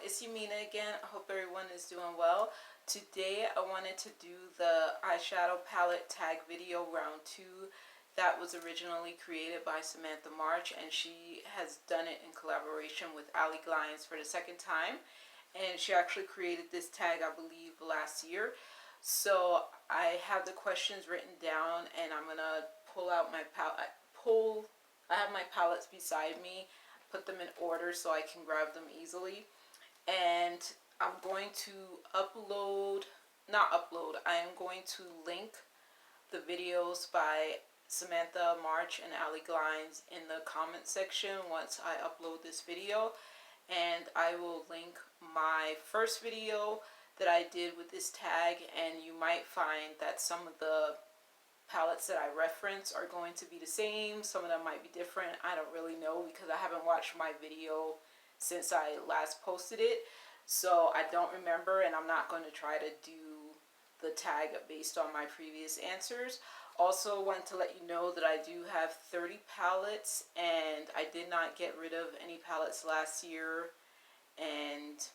it's Yahminah again. I hope everyone is doing well. Today I wanted to do the eyeshadow palette tag video round 2 that was originally created by Samantha March, and she has done it in collaboration with Allie Glines for the second time. And she actually created this tag, I believe, last year. So I have the questions written down, and I'm gonna pull out my palette. I have my palettes beside me, put them in order so I can grab them easily. And I'm going to I am going to link the videos by Samantha March and Allie Glines in the comment section once I upload this video. And I will link my first video that I did with this tag, and you might find that some of the palettes that I reference are going to be the same. Some of them might be different. I don't really know because I haven't watched my video since I last posted it, so I don't remember, and I'm not going to try to do the tag based on my previous answers. Also want to let you know that I do have 30 palettes, and I did not get rid of any palettes last year, and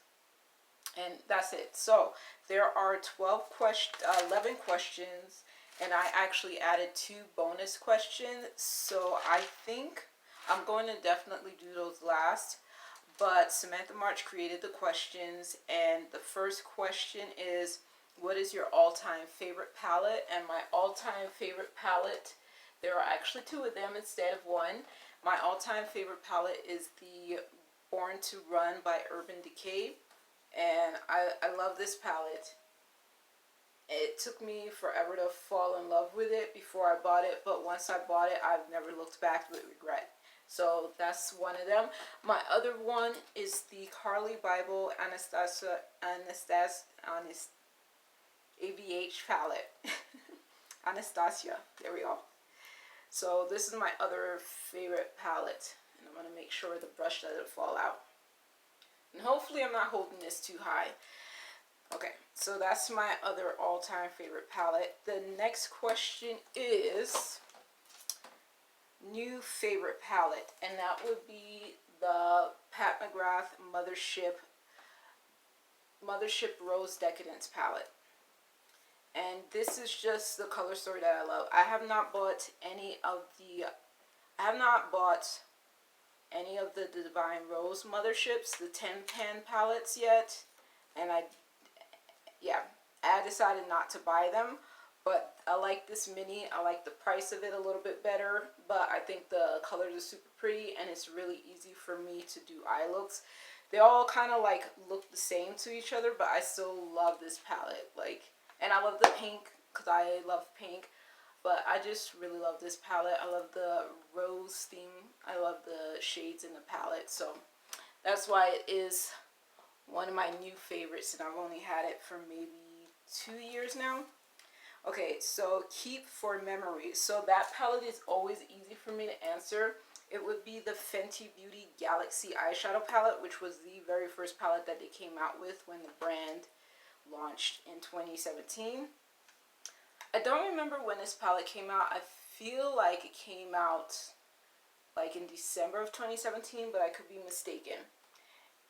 that's it. So there are 11 questions, and I actually added 2 bonus questions, so I think I'm going to definitely do those last. But Samantha March created the questions, and the first question is, what is your all-time favorite palette? And my all-time favorite palette, there are actually 2 of them instead of 1. My all-time favorite palette is the Born to Run by Urban Decay, and I love this palette. It took me forever to fall in love with it before I bought it, but once I bought it, I've never looked back with regret. So that's one of them. My other one is the Carly Bible Anastasia ABH palette. Anastasia, there we go. So this is my other favorite palette, and I'm going to make sure the brush doesn't fall out. And hopefully I'm not holding this too high. Okay, so that's my other all-time favorite palette. The next question is new favorite palette, and that would be the Pat McGrath Mothership Rose Decadence palette. And this is just the color story that I love. I have not bought any of the Divine Rose Motherships, the 10-pan palettes yet, and I decided not to buy them. But I like this mini. I like the price of it a little bit better, but I think the colors are super pretty, and it's really easy for me to do eye looks. They all kind of like look the same to each other, but I still love this palette. And I love the pink because I love pink, but I just really love this palette. I love the rose theme. I love the shades in the palette, so that's why it is one of my new favorites, and I've only had it for maybe 2 years now. Okay, so keep for memory. So that palette is always easy for me to answer. It would be the Fenty Beauty Galaxy Eyeshadow palette, which was the very first palette that they came out with when the brand launched in 2017. I don't remember when this palette came out. I feel like it came out like in December of 2017, but I could be mistaken.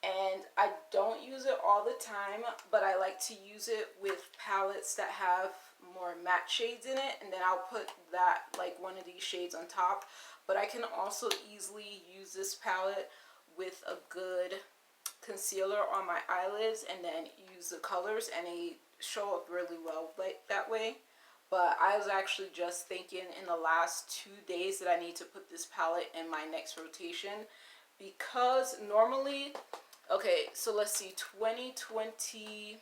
And I don't use it all the time, but I like to use it with palettes that have more matte shades in it, and then I'll put that, like one of these shades on top. But I can also easily use this palette with a good concealer on my eyelids and then use the colors, and they show up really well like that way. But I was actually just thinking in the last 2 days that I need to put this palette in my next rotation, because normally, okay, so let's see, 2020,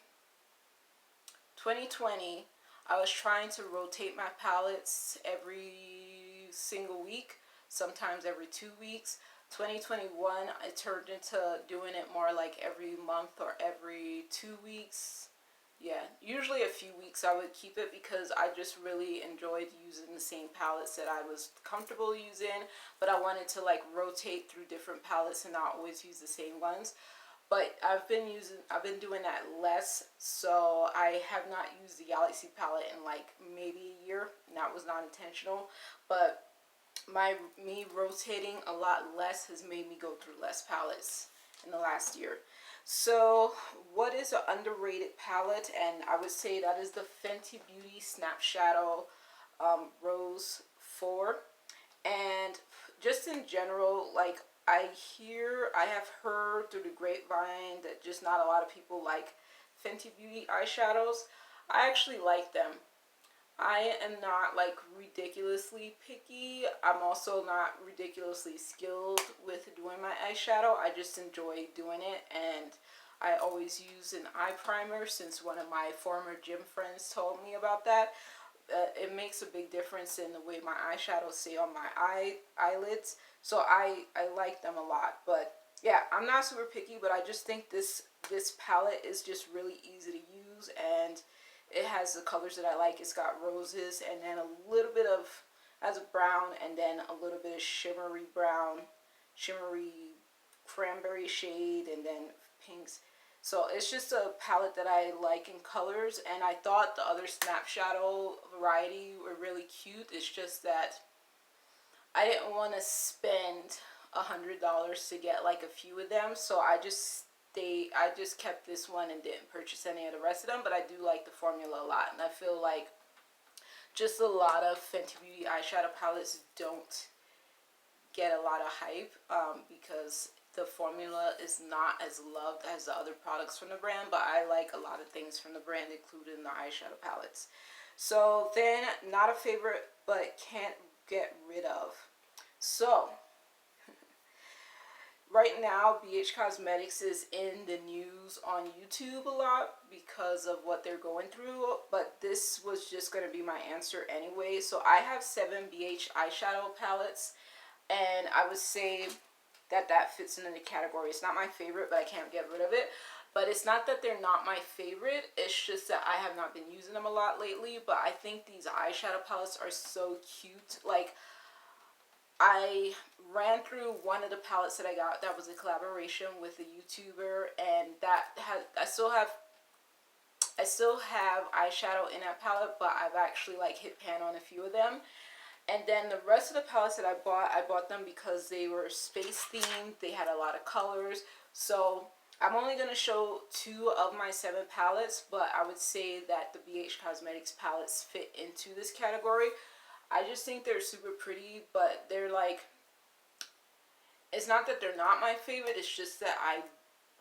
I was trying to rotate my palettes every single week, sometimes every 2 weeks. 2021, I turned into doing it more like every month or every 2 weeks. Yeah, usually a few weeks I would keep it because I just really enjoyed using the same palettes that I was comfortable using, but I wanted to like rotate through different palettes and not always use the same ones. But I've been doing that less, so I have not used the Galaxy palette in like maybe a year, and that was not intentional. But me rotating a lot less has made me go through less palettes in the last year. So what is an underrated palette? And I would say that is the Fenty Beauty Snap Shadow Rose 4. And just in general, like, I have heard through the grapevine that just not a lot of people like Fenty Beauty eyeshadows. I actually like them. I am not like ridiculously picky. I'm also not ridiculously skilled with doing my eyeshadow. I just enjoy doing it, and I always use an eye primer since one of my former gym friends told me about that. It makes a big difference in the way my eyeshadows stay on my eyelids. So I like them a lot. But yeah, I'm not super picky, but I just think this palette is just really easy to use, and it has the colors that I like. It's got roses and then a little bit of, has a brown and then a little bit of shimmery brown, shimmery cranberry shade, and then pinks. So it's just a palette that I like in colors, and I thought the other Snap Shadow variety were really cute. It's just that I didn't want to spend $100 to get like a few of them, so I just kept this one and didn't purchase any of the rest of them. But I do like the formula a lot, and I feel like just a lot of Fenty Beauty eyeshadow palettes don't get a lot of hype because the formula is not as loved as the other products from the brand. But I like a lot of things from the brand, including the eyeshadow palettes. So then, not a favorite, but can't get rid of. So right now, BH Cosmetics is in the news on YouTube a lot because of what they're going through, but this was just going to be my answer anyway. So I have 7 BH eyeshadow palettes, and I would say that that fits into the category. It's not my favorite, but I can't get rid of it. But it's not that they're not my favorite, it's just that I have not been using them a lot lately. But I think these eyeshadow palettes are so cute. Like, I ran through one of the palettes that I got that was a collaboration with a YouTuber, and that has I still have eyeshadow in that palette, but I've actually like hit pan on a few of them. And then the rest of the palettes that I bought them because they were space themed. They had a lot of colors. So I'm only going to show 2 of my 7 palettes, but I would say that the BH Cosmetics palettes fit into this category. I just think they're super pretty, but they're like, it's not that they're not my favorite, it's just that I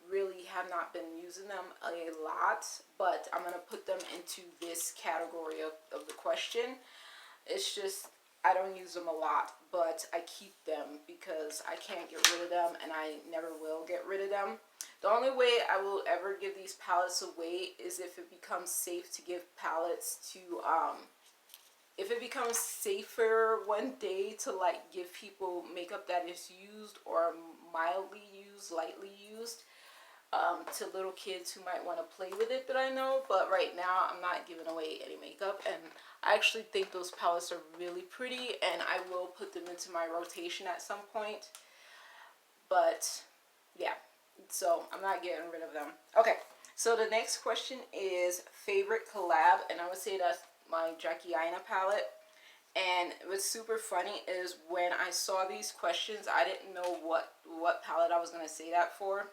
really have not been using them a lot. But I'm going to put them into this category of the question. It's just, I don't use them a lot, but I keep them because I can't get rid of them, and I never will get rid of them. The only way I will ever give these palettes away is if it becomes safe to give palettes to, if it becomes safer one day to like give people makeup that is used or mildly used, lightly used, to little kids who might want to play with it, that I know. But right now I'm not giving away any makeup, and I actually think those palettes are really pretty, and I will put them into my rotation at some point. But yeah, so I'm not getting rid of them. Okay, so the next question is favorite collab, and I would say that's my Yahminah palette. And what's super funny is when I saw these questions, I didn't know what palette I was going to say that for.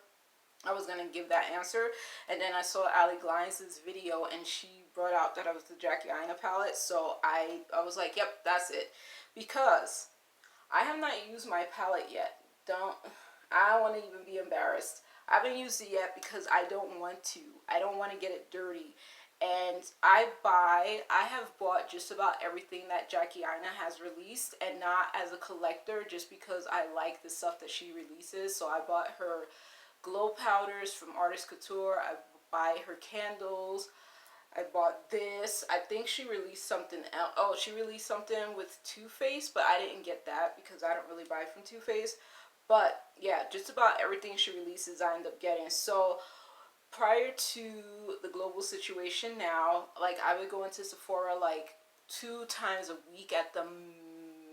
I was going to give that answer, and then I saw Allie Glines' video, and she brought out that it was the Yahminah palette. So I was like, yep, that's it, because I have not used my palette yet. I don't want to even be embarrassed. I haven't used it yet because I don't want to. I don't want to get it dirty. And I have bought just about everything that Yahminah has released, and not as a collector, just because I like the stuff that she releases. So I bought her glow powders from Artist Couture. I buy her candles. I bought this. I think she released something else. Oh, she released something with Too Faced, but I didn't get that because I don't really buy from Too Faced. But yeah, just about everything she releases I end up getting. So prior to the global situation now, like, I would go into Sephora like 2 times a week at the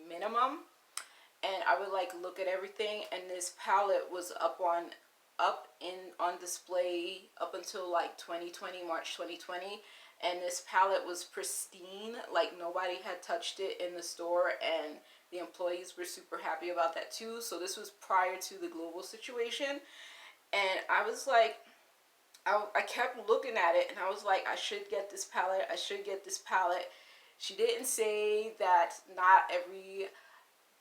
minimum, and I would like look at everything. And this palette was up on display up until like 2020, March 2020, and this palette was pristine. Like, nobody had touched it in the store, and the employees were super happy about that too. So this was prior to the global situation, and I was like, I kept looking at it and I was like, I should get this palette. I should get this palette. She didn't say that not every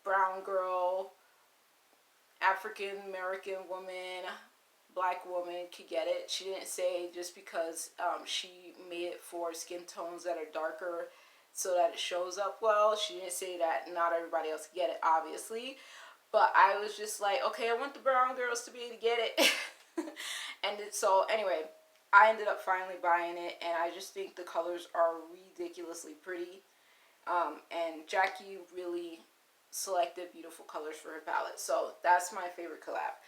brown girl, African American woman, black woman could get it. She didn't say just because she made it for skin tones that are darker so that it shows up well. She didn't say that not everybody else can get it, obviously. But I was just like, okay, I want the brown girls to be able to get it. So anyway, I ended up finally buying it, and I just think the colors are ridiculously pretty. And Jackie really selected beautiful colors for her palette. So that's my favorite collab.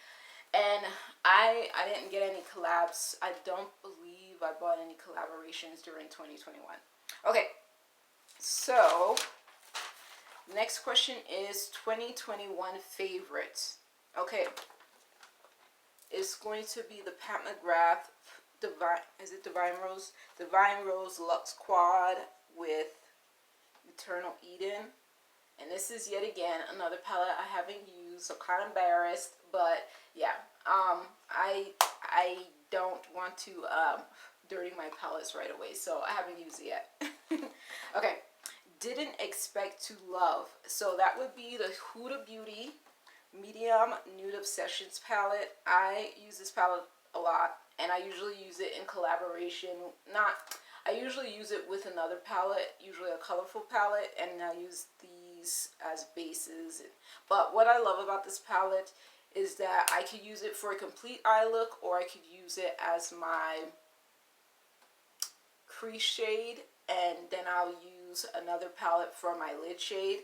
And I didn't get any collabs. I don't believe I bought any collaborations during 2021. Okay, so next question is 2021 favorites. Okay, it's going to be the Pat McGrath Divine Rose Luxe Quad with Eternal Eden. And this is yet again another palette I haven't used, so kind of embarrassed, but yeah, I don't want to dirty my palettes right away, so I haven't used it yet. Okay, didn't expect to love. So that would be the Huda Beauty Medium Nude Obsessions palette. I use this palette a lot, and I usually use it in collaboration. I usually use it with another palette, usually a colorful palette, and I use these as bases. But what I love about this palette is that I could use it for a complete eye look, or I could use it as my crease shade, and then I'll use another palette for my lid shade.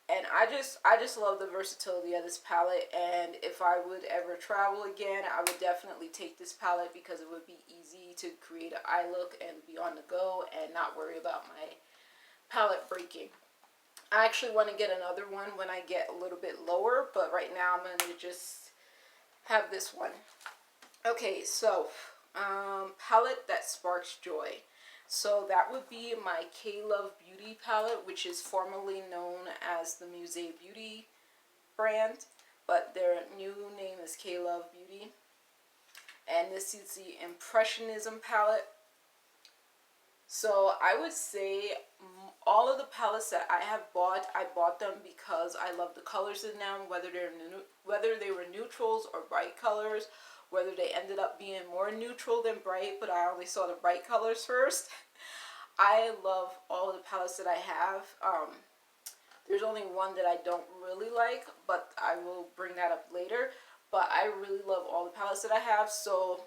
And I just love the versatility of this palette, and if I would ever travel again, I would definitely take this palette because it would be easy to create an eye look and be on the go and not worry about my palette breaking. I actually want to get another one when I get a little bit lower, but right now I'm going to just have this one. Okay, so palette that sparks joy. So that would be my Kailav Beauty palette, which is formerly known as the Musée Beauty brand, but their new name is Kailav Beauty. And this is the Impressionism palette. So I would say all of the palettes that I have bought, I bought them because I love the colors in them, whether they were neutrals or bright colors, whether they ended up being more neutral than bright, but I only saw the bright colors first. I love all of the palettes that I have. There's only one that I don't really like, but I will bring that up later. But I really love all the palettes that I have, so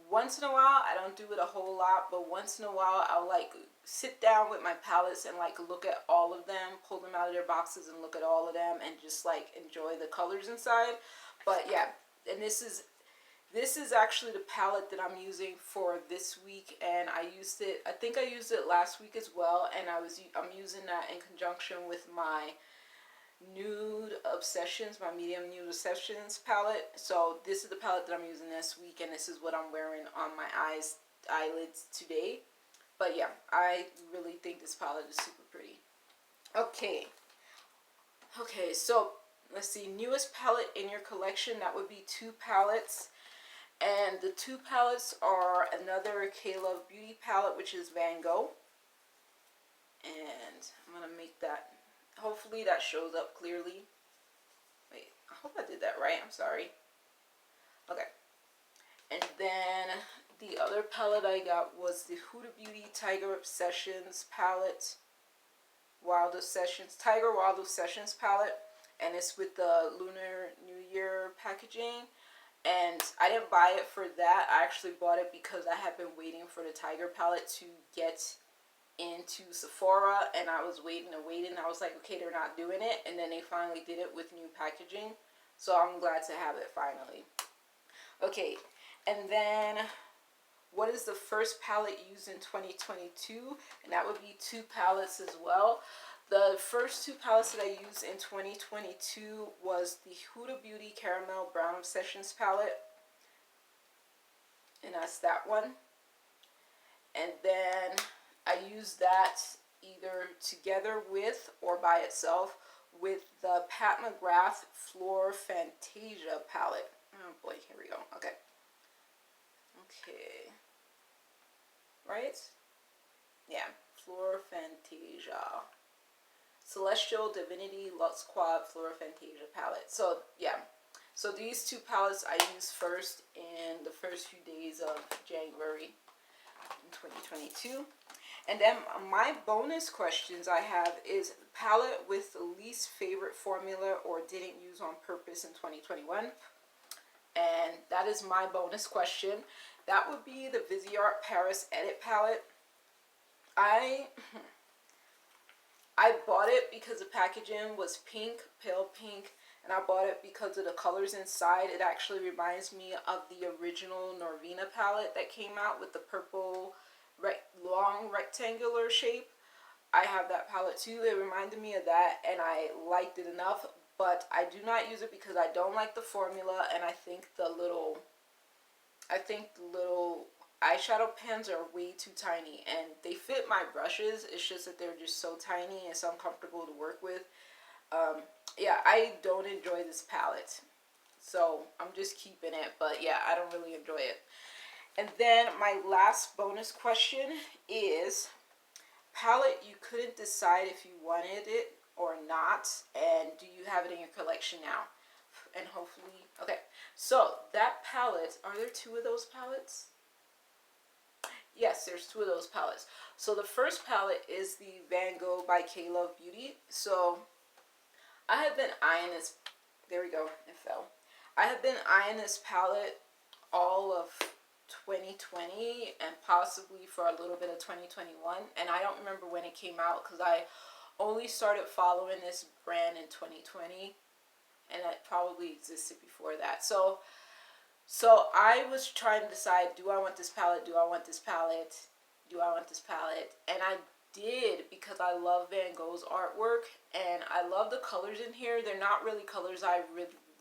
once in a while, I don't do it a whole lot, but once in a while, I'll like sit down with my palettes and like look at all of them, pull them out of their boxes and look at all of them and just like enjoy the colors inside. But yeah, and this is actually the palette that I'm using for this week, and I think I used it last week as well, and I'm using that in conjunction with my Nude Obsessions, my Medium Nude Obsessions palette. So this is the palette that I'm using this week, and this is what I'm wearing on my eyelids today. But yeah, I really think this palette is super pretty. Okay, so let's see, newest palette in your collection. That would be 2 palettes, and the 2 palettes are another Kailav Beauty palette, which is Van Gogh, and I'm gonna make that, hopefully that shows up clearly. Wait, I hope I did that right. I'm sorry. Okay. And then the other palette I got was the Huda Beauty Tiger Obsessions palette. Tiger Wild Obsessions palette. And it's with the Lunar New Year packaging. And I didn't buy it for that. I actually bought it because I have been waiting for the Tiger palette to get into Sephora, and I was waiting. I was like, okay, they're not doing it, and then they finally did it with new packaging, so I'm glad to have it finally. Okay, and then what is the first palette used in 2022? And that would be 2 palettes as well. The first 2 palettes that I used in 2022 was the Huda Beauty Caramel Brown Obsessions palette, and that's that one. And then I use that either together with or by itself with the Pat McGrath Floor Fantasia palette. Oh boy, here we go. Okay. Okay. Right? Yeah. Flora Fantasia. Celestial Divinity Luxe Quad Flora Fantasia palette. So, yeah. So these two palettes I used first in the first few days of January in 2022. And then my bonus questions I have is palette with the least favorite formula or didn't use on purpose in 2021. And that is my bonus question. That would be the Viseart Paris Edit palette. I bought it because the packaging was pink, pale pink, and I bought it because of the colors inside. It actually reminds me of the original Norvina palette that came out with the purple long rectangular shape. I have that palette too. It reminded me of that and I liked it enough, but I do not use it because I don't like the formula, and I think the little eyeshadow pens are way too tiny, and they fit my brushes. It's just that they're just so tiny and so uncomfortable to work with. Yeah, I don't enjoy this palette, so I'm just keeping it, but yeah, I don't really enjoy it. And then my last bonus question is palette you couldn't decide if you wanted it or not, and do you have it in your collection now? And hopefully, okay, so that palette, are there two of those palettes? Yes, there's two of those palettes. So the first palette is the Van Gogh by Kailav Beauty. So I have been eyeing this, there we go, it fell. I have been eyeing this palette all of 2020 and possibly for a little bit of 2021, and I don't remember when it came out because I only started following this brand in 2020, and it probably existed before that. So I was trying to decide, do I want this palette, do I want this palette, do I want this palette, and I did because I love Van Gogh's artwork and I love the colors in here. They're not really colors I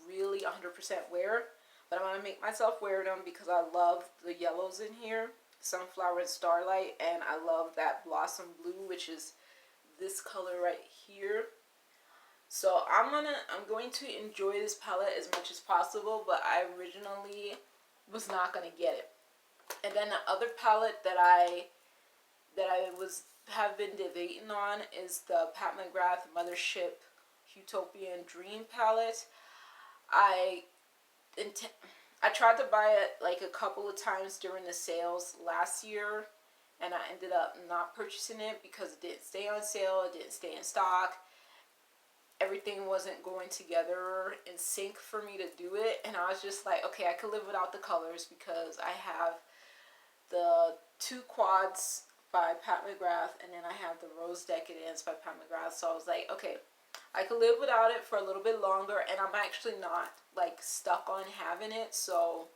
really 100% wear, but I'm going to make myself wear them because I love the yellows in here, Sunflower and Starlight, and I love that Blossom Blue, which is this color right here. So I'm going to enjoy this palette as much as possible, but I originally was not going to get it. And then the other palette that I have been debating on is the Pat McGrath Mothership Utopian Dream palette. I tried to buy it like a couple of times during the sales last year, and I ended up not purchasing it because it didn't stay on sale, it didn't stay in stock. Everything wasn't going together in sync for me to do it, and I was just like, okay, I could live without the colors because I have the two quads by Pat McGrath, and then I have the Rose Decadence by Pat McGrath. So I was like, okay, I could live without it for a little bit longer, and I'm actually not like stuck on having it. So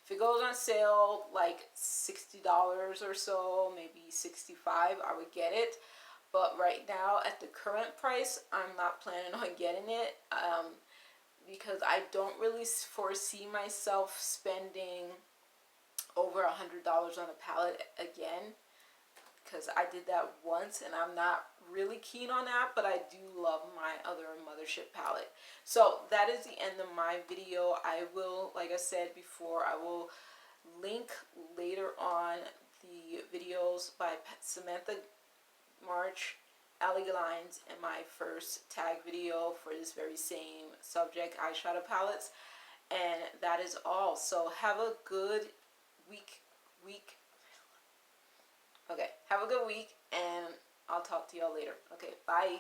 if it goes on sale like $60 or so, maybe $65, I would get it. But right now, at the current price, I'm not planning on getting it because I don't really foresee myself spending over $100 on a palette again, because I did that once and I'm not really keen on that, but I do love my other Mothership palette. So that is the end of my video. I will, like I said before, I will link later on the videos by Samantha March, Allie Glines, and my first tag video for this very same subject, eyeshadow palettes. And that is all. So have a good week. Okay, have a good week, and I'll talk to y'all later. Okay, bye.